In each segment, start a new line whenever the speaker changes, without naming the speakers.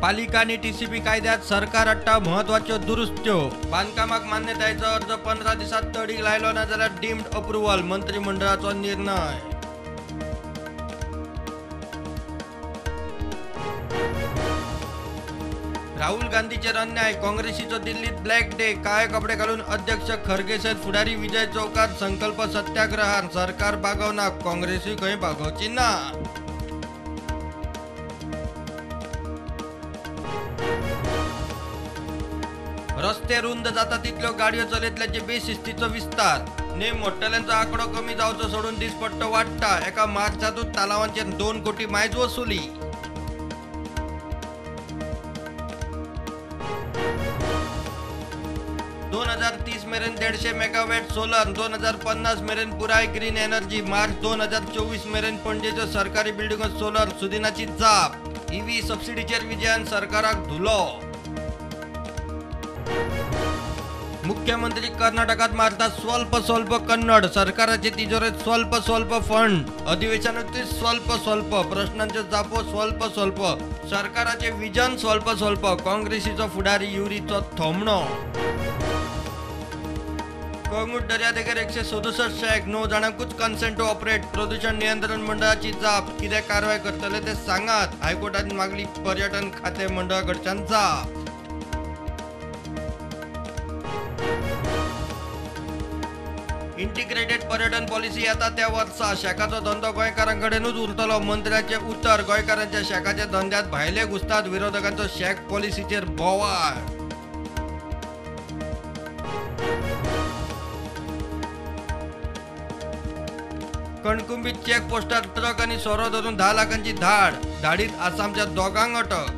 पालिका आणि टीसीपी कायद्यात सरकार अट्टा महत्वाच्यो दुरुस्त्यो. बांधकामाक मान्यतायेचो अर्ज 15 दिवसात तडीक लायलो ना जाल्यार डीम्ड अप्रुव्हल. मंत्रिमंडळाचो निर्णय. राहुल गांधीचेर अन्याय. काँग्रेसीचो दिल्लीत ब्लॅक डे. काळे कपडे घालून अध्यक्ष खरगे सयत फुडारी विजय चौकात संकल्प सत्याग्रहार. सरकार बागवना, काँग्रेसी खंय बागवची ना. रस्ते रुंद जाता तितल्यो गाडयो चलयतल्याचे बेशिस्तीचो विस्तार. नेम मोठ्ठल्यांचो आकडो कमी जावचो सोडून दिसपट्टो वाडटा. एका मार्चातूच तलावांचेर 2 कोटी मायज वसुली. मेरेन 150 मेगावॅट सोलर. 2050 मेरेन पुराय ग्रीन एनर्जी. मार्च 2024 मेरेन पणजेच्यो सरकारी बिल्डिंगो सोलर. सुदिनाची जाप. ईव्ही सबसिडीचेर विजयान सरकाराक धुलो. मुख्यमंत्री कर्नाटकात मारतात स्वल्प कन्नड. सरकाराचे तिजोरेत स्वल्प फंड. अधिवेशनाचे स्वल्प. प्रश्नांचे जापो स्वल्प. सरकाराचे विजन स्वल्प. काँग्रेसीचो फुडारी युरीचो थोमणो. कोंगूट दर्यादेगेर 167 शॅक. 9 जाणांकूच कन्सेंट टू ऑपरेट. प्रदूषण नियंत्रण मंडळाची जाप. कितें कारवाय करतले ते सांगात. हायकोर्टान मागली पर्यटन खाते मंडळाकडच्यान जाप. इंटिग्रेटेड पर्यटन पॉलिसी येता त्या वर्सा. शॅकाचो धंदो गोंयकारांकडेनूच उरतलो. मंत्र्याचे उतर. गोंयकारांच्या शॅकाच्या धंद्यात भायले घुसतात. विरोधकांचो शॅक पॉलिसीचेर बोवाळ. कणकुंबीत चेक पोस्टार ट्रक आणि सोरो धरून 10 लाखांची धाड. धाडीत आसामच्या दोघांक अटक.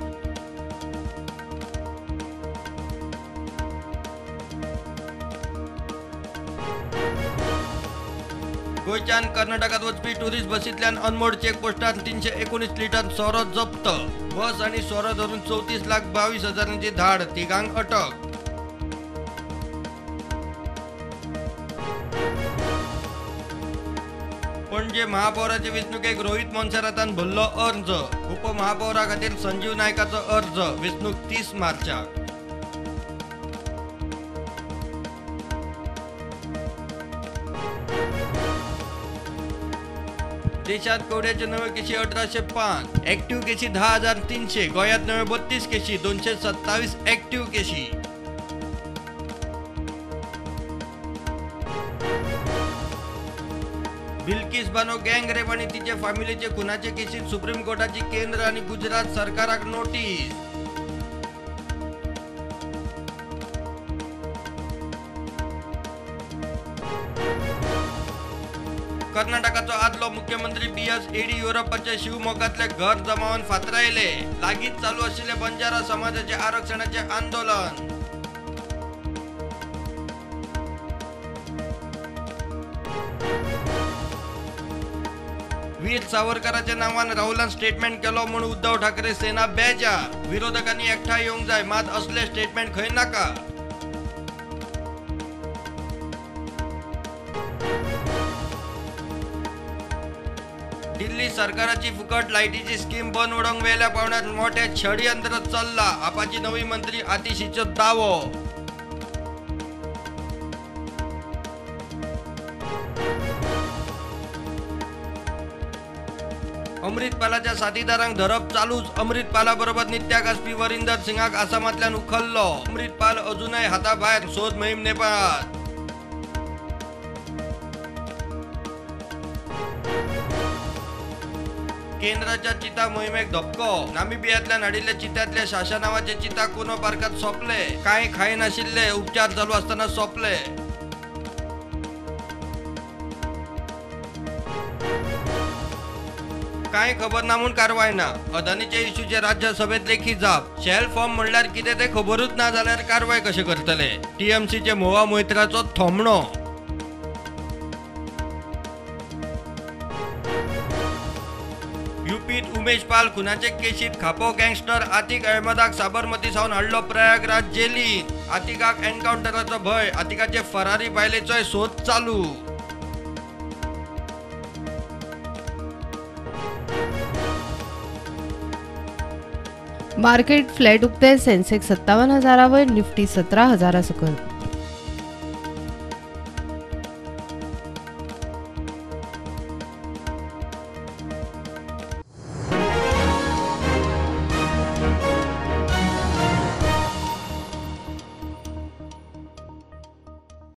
गोंयच्यान कर्नाटकात वचपी टुरिस्ट बसींतल्यान अनमोड चेक पोस्टार 319 लिटर सोरो जप्त. बस आणि सोरो धरून 34,22,000ची धाड. तिगांक अटक. पणजे महापौराचे वेंचणुकेक रोहित मोन्सेरातान भरलो अर्ज. उपमहापौरा खातीर संजीव नायकाचो अर्ज. वेंचणूक 30 मार्चाक. देशात कोविडाचे नवे केशी 1805. ऍक्टिव्ह केशी 10,300. गोंयात नवे 32 केशी. 227 ऍक्टिव्ह केशी. बिल्किस बानो गँग रेप आणि तिचे फॅमिलीचे खुनाचे केसीत सुप्रीम कोर्टाची केंद्र आणि गुजरात सरकाराक नोटीस. कर्नाटकाचो आदलो मुख्यमंत्री BS येडियुरप्पाचे शिवमोगातले घर जमावन फातरायले. लागींच चालू आशिल्ले बंजारा समाजाचे आरक्षणाचे आंदोलन. वीर सावरकराच्या नावान राहुलान स्टेटमेंट केलो म्हणून उद्धव ठाकरे सेना बेजार. विरोधकांनी एकठांय येवंक जाय. मात असले स्टेटमेंट खंय नाका. दिल्ली सरकाराची फुकट लायटीची स्कीम बंद उडोवंक वेल्या पावण्यात मोठे षडयंत्र चल्ला. आपाची नवी मंत्री आतिशीचो दावो. अमृतपालाच्या साथीदारांक धरप चालूच. अमृतपाला बरोबर नित्याक आसपी वरिंदर सिंगाक आसामांतल्यान उखल्लो. अमृतपाल अजूनय हाताभायर. सोद मोहीम नेपाळात. केंद्राच्या चिता मोहिमेक धपको. नामिबियातल्यान हाडिल्ले चित्यातले शाशा नावाचे चिता कुनो पार्कात सोपले. कांय खाय नाशिल्ले. उपचार चालू असताना सोपले. काय खबर ना म्हणून कारवाय ना. अदानीच्या इश्यूचे राज्यसभेत लेखी जाप. शेल फॉर्म म्हणल्यार कितें ते खबरूच ना जाल्यार कारवाय कशे करतले. TMCचे मोवा मोहित्राचो थोमणो. युपीत उमेश पाल खुनाचे केशीत खापो गँगस्टर आतिक अहमदाक साबरमती सावन हाडलो प्रयागराज जेलीत. आतिकाक एन्काउंटराचो भय. आतिकाचे फरारी बायलेचोय सोद चालू.
मार्केट फ्लॅट उक्ते सेन्सेक्स 57,000 वयर, निफ्टी 17,000 सकयल.